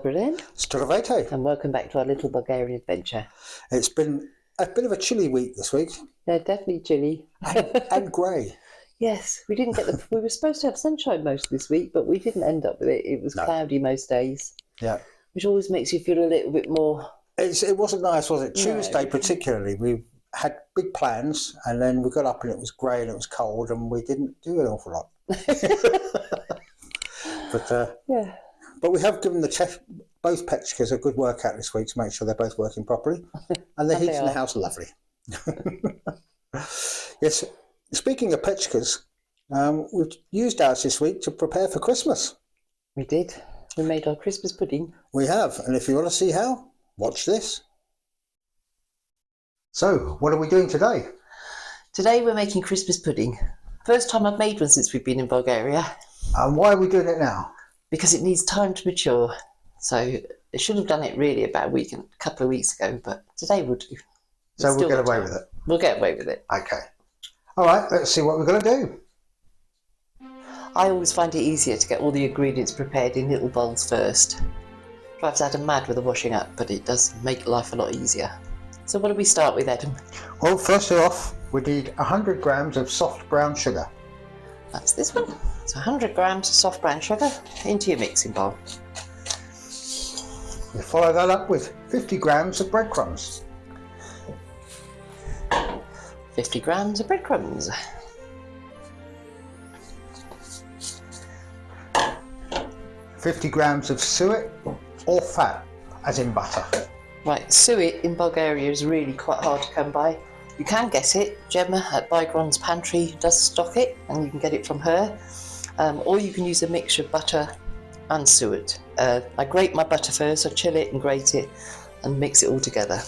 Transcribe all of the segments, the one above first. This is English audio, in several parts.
Berlin. Zdravейте. And welcome back to our little Bulgarian adventure. It's been a bit of a chilly week this week. Yeah, definitely chilly. And grey. Yes, we didn't get we were supposed to have sunshine most of this week, but we didn't end up with it. It was cloudy most days. Yeah. Which always makes you feel a little bit more... It wasn't nice, was it? No. Tuesday particularly, we had big plans and then we got up and it was grey and it was cold and we didn't do an awful lot. But we have given both Petchkas a good workout this week to make sure they're both working properly. And the heat in the house are lovely. Yes, speaking of Petchkas, we've used ours this week to prepare for Christmas. We did. We made our Christmas pudding. We have, and if you want to see how, watch this. So, what are we doing today? Today we're making Christmas pudding. First time I've made one since we've been in Bulgaria. And why are we doing it now? Because it needs time to mature. So I should have done it really about a couple of weeks ago, but today we'll do. So we'll get away with it? We'll get away with it. Okay. All right, let's see what we're going to do. I always find it easier to get all the ingredients prepared in little bowls first. Drives Adam mad with the washing up, but it does make life a lot easier. So what do we start with, Adam? Well, first off, we need 100 grams of soft brown sugar. That's this one. So 100 grams of soft brown sugar into your mixing bowl. We follow that up with 50 grams of breadcrumbs. 50 grams of breadcrumbs. 50 grams of suet or fat, as in butter. Right, suet in Bulgaria is really quite hard to come by. You can get it. Gemma at Bygron's Pantry does stock it, and you can get it from her. Or you can use a mixture of butter and suet. I grate my butter first, I chill it and grate it and mix it all together.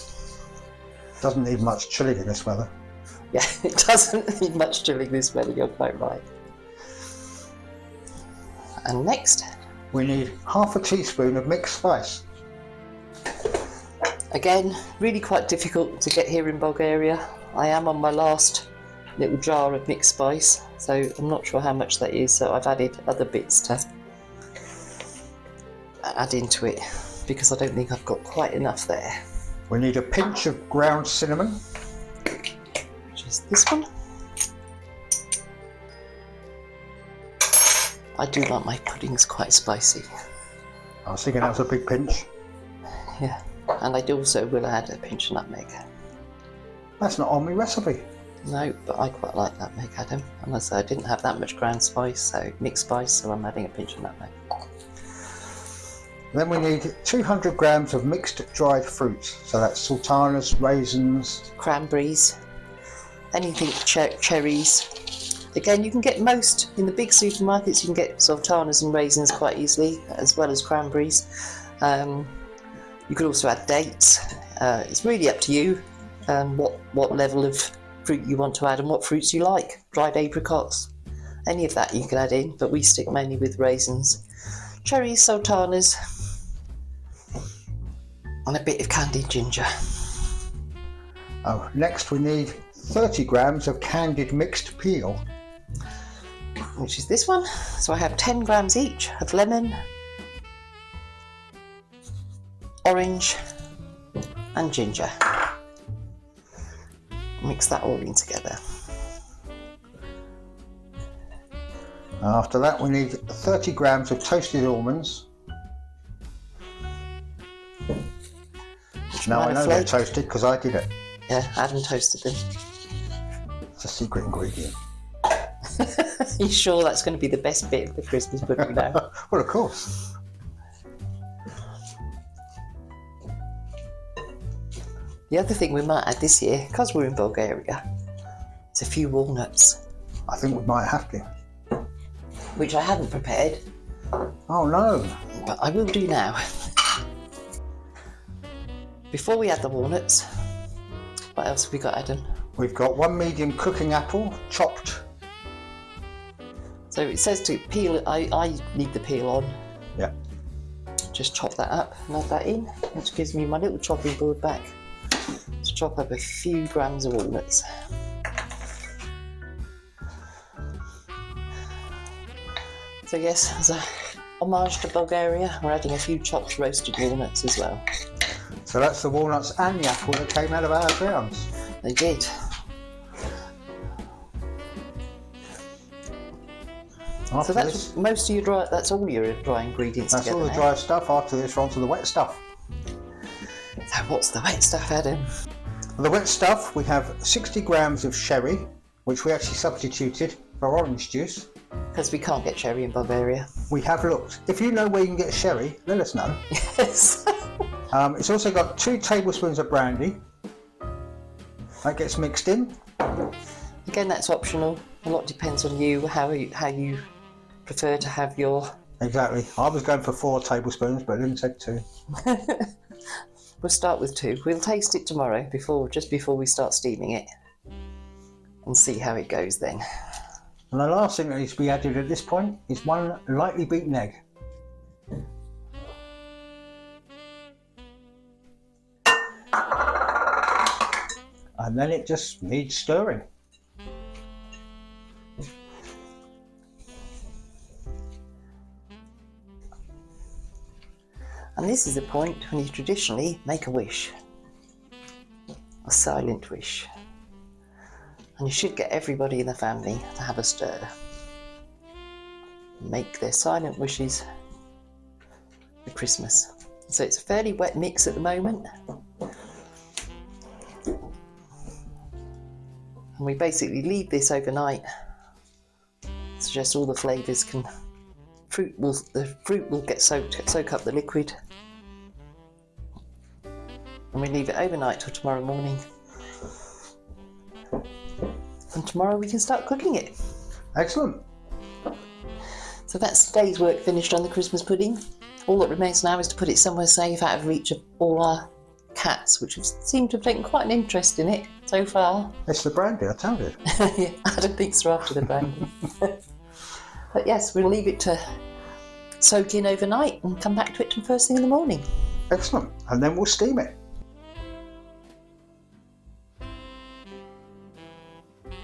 Doesn't need much chilling in this weather. Yeah, it doesn't need much chilling this weather, you're quite right. And next? We need half a teaspoon of mixed spice. Again, really quite difficult to get here in Bulgaria. I am on my last little jar of mixed spice, so I'm not sure how much that is, so I've added other bits to add into it because I don't think I've got quite enough there. We need a pinch of ground cinnamon, which is this one. I do like my puddings quite spicy. I was thinking that was a big pinch. Yeah, and I also will add a pinch of nutmeg. That's not on my recipe. No, but I quite like nutmeg, Adam. And I said I didn't have that much ground spice, so mixed spice, so I'm adding a pinch of nutmeg. Then we need 200 grams of mixed dried fruits. So that's sultanas, raisins, cranberries, anything, cherries. Again, you can get most in the big supermarkets. You can get sultanas and raisins quite easily, as well as cranberries. You could also add dates. It's really up to you what level of fruit you want to add and what fruits you like. Dried apricots, any of that you can add in, but we stick mainly with raisins, cherries, sultanas, and a bit of candied ginger. Oh, next we need 30 grams of candied mixed peel, which is this one. So I have 10 grams each of lemon, orange and ginger. Mix that all in together. After that we need 30 grams of toasted almonds. Now I know they're toasted because I did it. Yeah, Adam toasted them. It's a secret ingredient. You sure that's going to be the best bit of the Christmas pudding now? Well, of course. The other thing we might add this year, because we're in Bulgaria, is a few walnuts. I think we might have to. Which I hadn't prepared. Oh no. But I will do now. Before we add the walnuts, what else have we got, Adam? We've got 1 medium cooking apple, chopped. So it says to peel, I leave the peel on. Yeah. Just chop that up and add that in, which gives me my little chopping board back to chop up a few grams of walnuts. So yes, as I homage to Bulgaria. We're adding a few chopped roasted walnuts as well. So that's the walnuts and the apple that came out of our grounds. They did. After So that's this, most of your dry. That's all your dry ingredients that's together. all the now. dry stuff. After this, we're on to the wet stuff. So what's the wet stuff, Adam? For the wet stuff, we have 60 grams of sherry, which we actually substituted for orange juice. Because we can't get sherry in Bulgaria. We have looked. If you know where you can get sherry, let us know. Yes. It's also got 2 tablespoons of brandy. That gets mixed in. Again, that's optional. A lot depends on you, how you prefer to have your. Exactly. I was going for 4 tablespoons, but Lynn said 2. We'll start with 2. We'll taste it tomorrow, just before we start steaming it, and see how it goes then. And the last thing that needs to be added at this point is 1 lightly beaten egg. And then it just needs stirring. And this is the point when you traditionally make a wish. A silent wish. And you should get everybody in the family to have a stir. Make their silent wishes for Christmas. So it's a fairly wet mix at the moment. And we basically leave this overnight. So just all the flavours can. The fruit will get soak up the liquid. And we leave it overnight till tomorrow morning. And tomorrow we can start cooking it. Excellent. So that's today's work finished on the Christmas pudding. All that remains now is to put it somewhere safe out of reach of all our cats, which have seemed to have taken quite an interest in it so far. It's the brandy, I tell you. Yeah, Adam thinks they're after the brandy. But yes, we'll leave it to soak in overnight and come back to it first thing in the morning. Excellent. And then we'll steam it.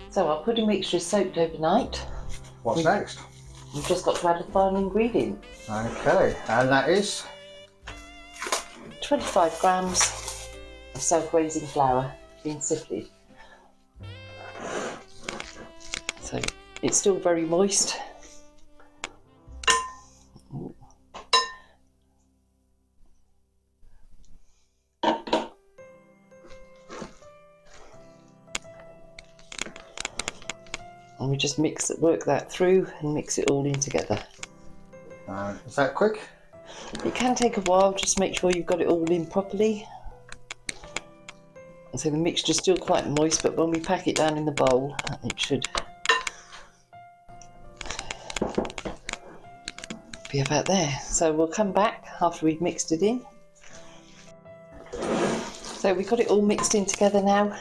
So our pudding mixture is soaked overnight. What's next? We've just got to add a final ingredient. Okay, and that is 25 grams of self-raising flour being sifted. So it's still very moist. And we just work that through and mix it all in together. Is that quick? It can take a while, just make sure you've got it all in properly. So the mixture's still quite moist, but when we pack it down in the bowl, it should be about there. So we'll come back after we've mixed it in. So we've got it all mixed in together now.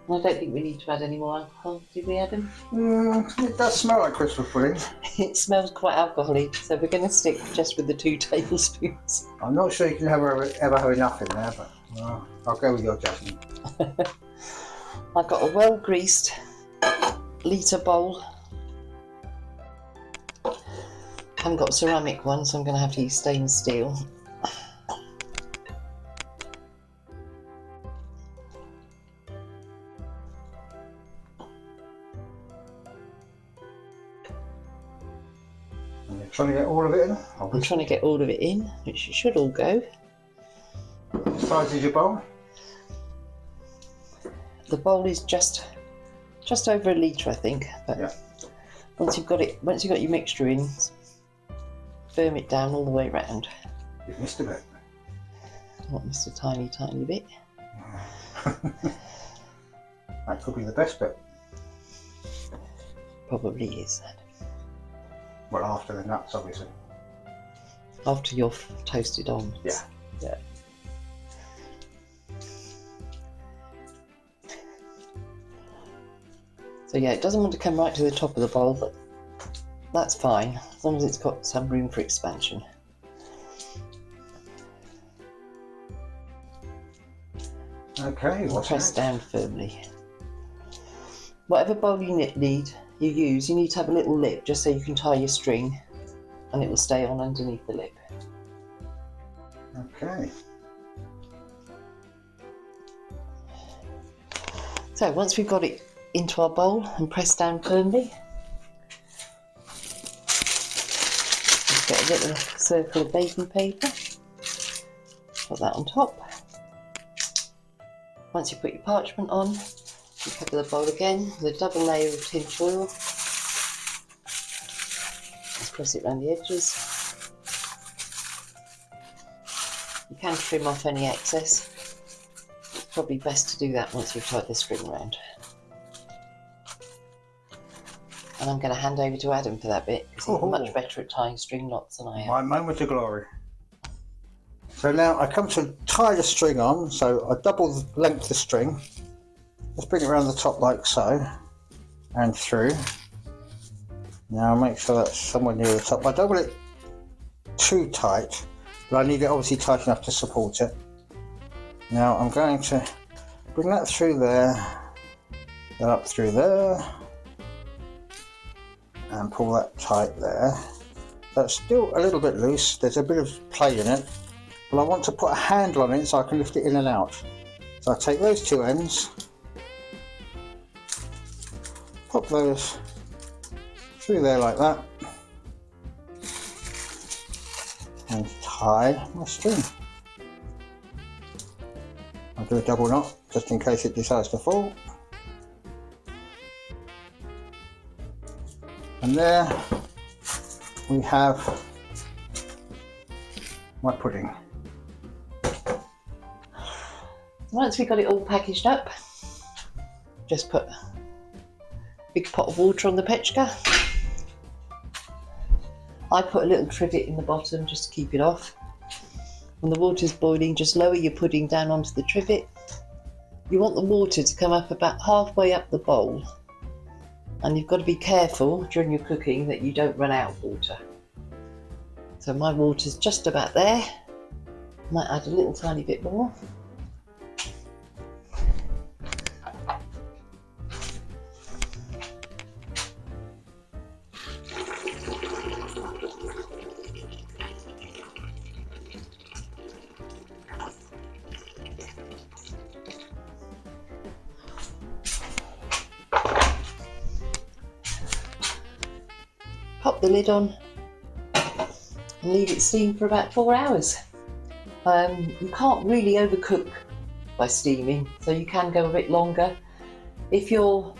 I don't think we need to add any more alcohol, do we, Adam? It does smell like Christmas pudding. It smells quite alcoholic, so we're going to stick just with the 2 tablespoons. I'm not sure you can ever have enough in there, but I'll go with your judgment. I've got a well-greased litre bowl. I haven't got a ceramic one, so I'm going to have to use stainless steel. Trying to get all of it in? I'm trying to get all of it in, which it should all go. What size is your bowl? The bowl is just over a litre, I think. But yeah. Once you've got your mixture in, firm it down all the way around. You've missed a bit. Not missed a tiny bit. That could be the best bit. Probably is. Well, after the nuts, obviously. After you're toasted on. Yeah. Yeah. So yeah, it doesn't want to come right to the top of the bowl, but that's fine, as long as it's got some room for expansion. Okay, what's Press next? down firmly. Whatever bowl you use, you need to have a little lip just so you can tie your string. and it will stay on underneath the lip. Okay. So once we've got it into our bowl and pressed down firmly, get a little circle of baking paper, put that on top. Once you put your parchment on, you cover the bowl again with a double layer of tin foil. Just press it around the edges. You can trim off any excess. It's probably best to do that once you've tied the string around. And I'm going to hand over to Adam for that bit, because he's much better at tying string knots than I am. My moment of glory. So now I come to tie the string on, so I double the length of the string. Just bring it around the top like so, and through. Now make sure that's somewhere near the top. I don't want it too tight, but I need it obviously tight enough to support it. Now I'm going to bring that through there, then up through there, and pull that tight there. That's still a little bit loose, there's a bit of play in it, but I want to put a handle on it so I can lift it in and out. So I take those two ends, pop those through there like that, and tie my string. I'll do a double knot just in case it decides to fall. And there we have my pudding. Once we've got it all packaged up, just put a big pot of water on the pechka. I put a little trivet in the bottom just to keep it off. When the water's boiling, just lower your pudding down onto the trivet. You want the water to come up about halfway up the bowl, and you've got to be careful during your cooking that you don't run out of water. So my water's just about there. Might add a little tiny bit more. Pop the lid on and leave it steam for about 4 hours. You can't really overcook by steaming, so you can go a bit longer. If you're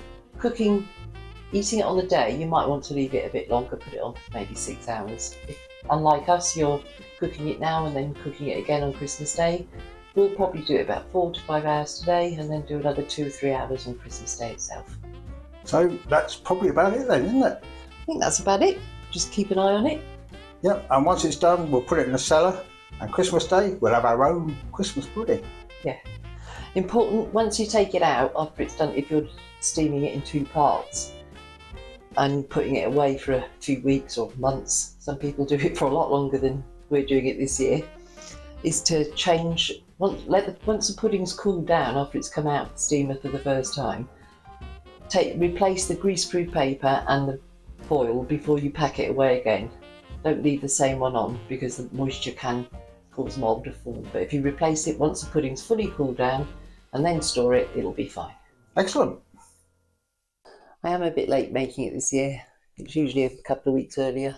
eating it on the day, you might want to leave it a bit longer, put it on for maybe 6 hours. If, unlike us, you're cooking it now and then cooking it again on Christmas Day, we'll probably do it about 4 to 5 hours today and then do another 2 or 3 hours on Christmas Day itself. So that's probably about it then, isn't it? I think that's about it. Just keep an eye on it. Yep, and once it's done, we'll put it in the cellar, and Christmas Day, we'll have our own Christmas pudding. Yeah. Important, once you take it out, after it's done, if you're steaming it in 2 parts and putting it away for a few weeks or months, some people do it for a lot longer than we're doing it this year, is to change, once the pudding's cooled down after it's come out of the steamer for the first time, replace the greaseproof paper and the foil before you pack it away again. Don't leave the same one on because the moisture can cause mould to form. But if you replace it once the pudding's fully cooled down and then store it, it'll be fine. Excellent. I am a bit late making it this year. It's usually a couple of weeks earlier,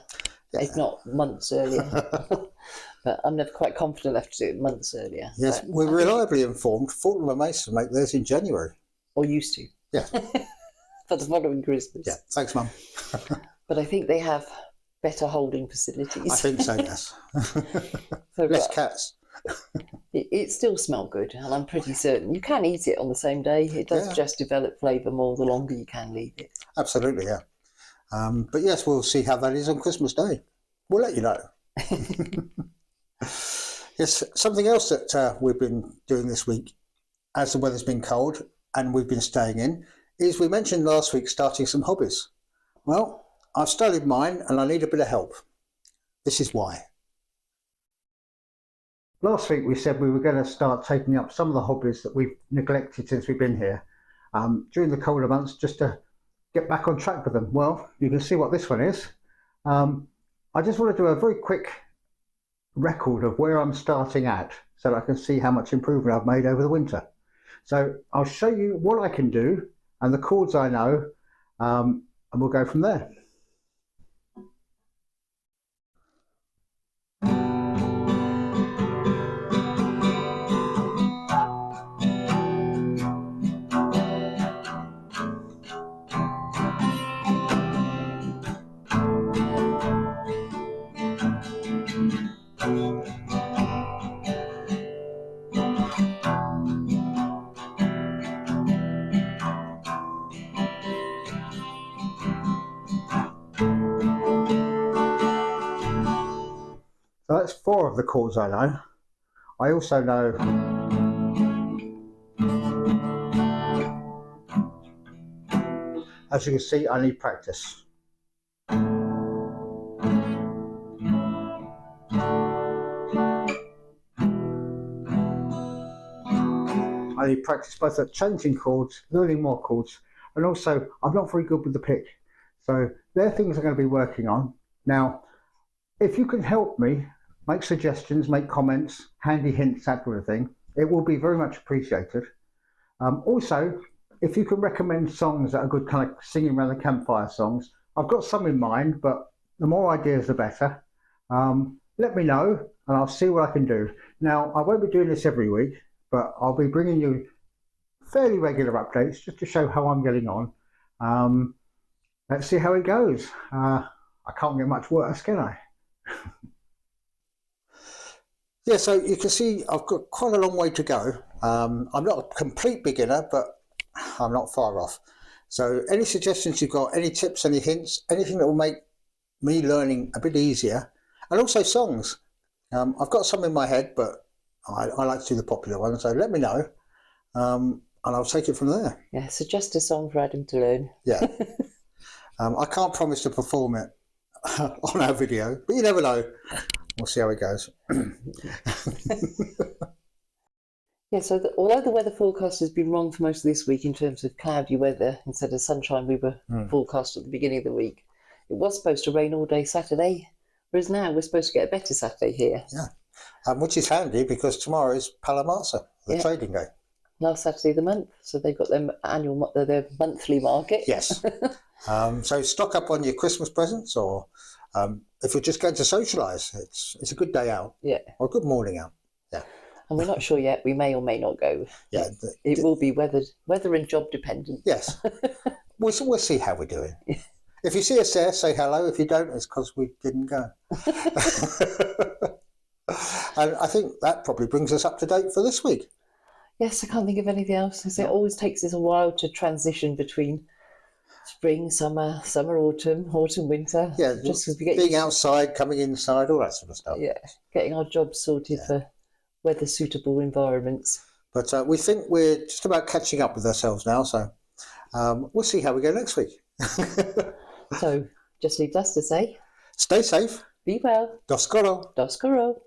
if not months earlier. But I'm never quite confident enough to do it months earlier. Yes, but we're reliably informed Fortnum and Mason make theirs in January. Or used to. Yeah. For the following Christmas. Yeah, thanks Mum. But I think they have better holding facilities. I think so, yes. So, Less cats. It still smells good, and I'm pretty certain you can eat it on the same day. It does just develop flavour more the longer you can leave it. Absolutely, yeah. But yes, we'll see how that is on Christmas Day. We'll let you know. Yes, something else that we've been doing this week, as the weather's been cold and we've been staying in, is we mentioned last week starting some hobbies. Well, I've started mine and I need a bit of help. This is why. Last week we said we were going to start taking up some of the hobbies that we've neglected since we've been here during the colder months, just to get back on track with them. Well, you can see what this one is. I I just want to do a very quick record of where I'm starting at so that I can see how much improvement I've made over the winter. So I'll show you what I can do and the chords I know, and we'll go from there. So that's 4 of the chords I know. I also know as you can see, I need practice. I need practice both at changing chords, learning more chords, and also I'm not very good with the pick. So they're things I'm going to be working on. Now, if you can help me, make suggestions, make comments, handy hints, that sort of thing, it will be very much appreciated. Also, if you can recommend songs that are good kind of singing around the campfire songs, I've got some in mind, but the more ideas the better. Let me know and I'll see what I can do. Now, I won't be doing this every week, but I'll be bringing you fairly regular updates just to show how I'm getting on. Let's see how it goes. I can't get much worse, can I? Yeah, so you can see I've got quite a long way to go. I'm not a complete beginner, but I'm not far off. So any suggestions you've got, any tips, any hints, anything that will make me learning a bit easier, and also songs. I've got some in my head, but I like to do the popular ones, so let me know, and I'll take it from there. Yeah, suggest a song for Adam to learn. Yeah. I can't promise to perform it on our video, but you never know. We'll see how it goes. Yeah, so although the weather forecast has been wrong for most of this week in terms of cloudy weather instead of sunshine we were forecast at the beginning of the week, it was supposed to rain all day Saturday, whereas now we're supposed to get a better Saturday here. Yeah, which is handy because tomorrow is Palamasa, the trading day. Last Saturday of the month, so they've got their monthly market. Yes. So stock up on your Christmas presents, or if you're just going to socialise, it's a good day out. Yeah. Or a good morning out. Yeah. And we're not sure yet. We may or may not go. Yeah. It will be weather and job dependent. Yes. We'll see how we're doing. If you see us there, say hello. If you don't, it's because we didn't go. And I think that probably brings us up to date for this week. Yes, I can't think of anything else. It always takes us a while to transition between spring, summer, autumn, winter. Yeah, just because we get being outside, coming inside, all that sort of stuff. Yeah, getting our jobs sorted for weather suitable environments. But we think we're just about catching up with ourselves now, so we'll see how we go next week. So just leaves us to say, stay safe. Be well. Do skoro. Do skoro.